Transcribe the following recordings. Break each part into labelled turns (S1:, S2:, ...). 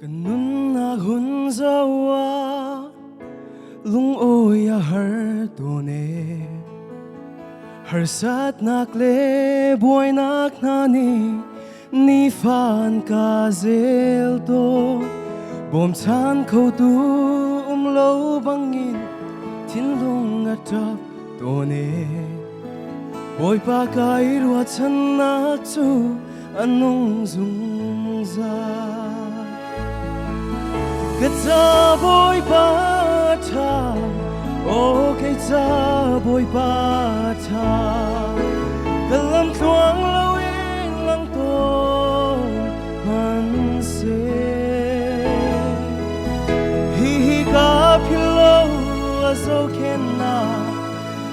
S1: Kanun na hun zawa lung oya har tone har sat nak le boy nak nani ni fan ka zel to bom chan ko tu lo bangin tin lung atap tone boy pa kai ro chan nak chu anung zung za Kata boy bata, oh kata boy bata, kalam tuang lawin lang to man se, hihiga pilo aso kena,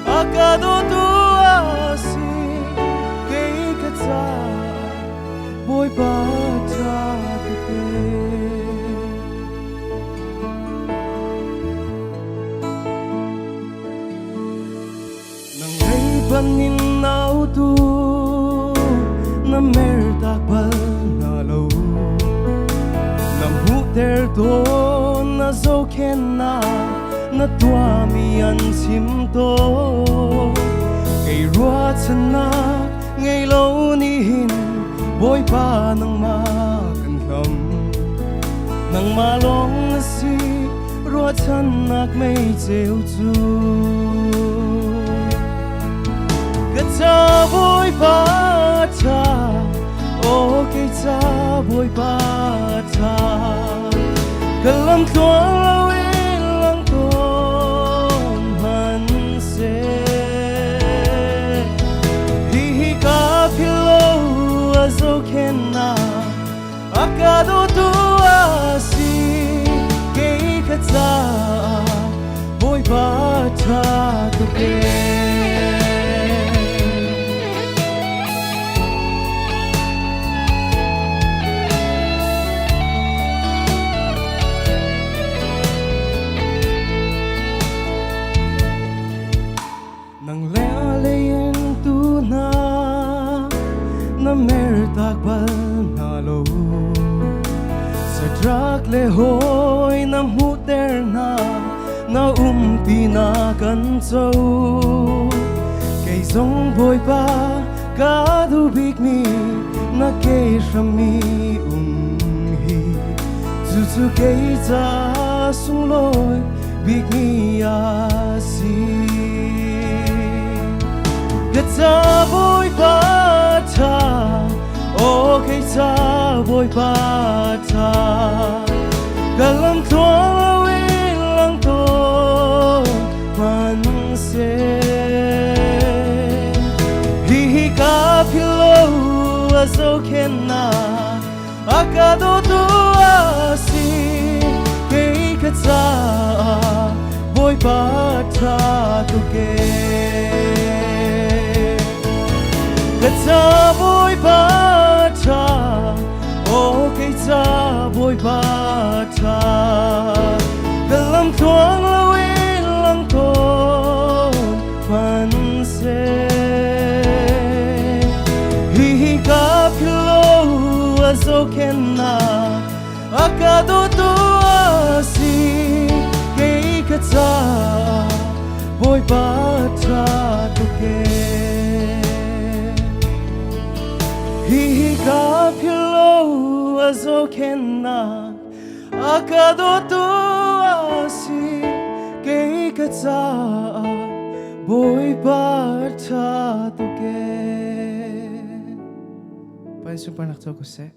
S1: akado tu asi, kay kata boy bata kupe. Panin nau tu na mer tak bal na lo na hu ter to na zo ken na tua mi an sim to kay ruat sana ngay lo ni hin boy pa nang ma kan lam nang malong na si ruat sanak may trêu chu Kata boy bata, oh kata boy bata, kalam tuang lawin lang ton man se, hihiga pilo aso kena, akado tu asi, kay kata boy bata tuke. Nang lealayin tu na mer takbal na lo sa drak lehoy na muter na umpi na kanso kay zong boy pa kadubik mi na kay shami umhi zuzu kay ta sungloy big mi asi Kata boy bata, oh kata boy bata, kalam tuang lawin lang to man se, hihiga pilo aso kena, akado tu asi, kay kata boy bata tuke. Kata boy bata, oh kata boy bata, kalam tuang lawin lang to man se, hihiga pilo aso kena, akado tu asi, kay kata boy bata tuke. Hihiga pilo aso kena, akado tu asi, kay kata boy bata tuke. Paano super nakto ko se?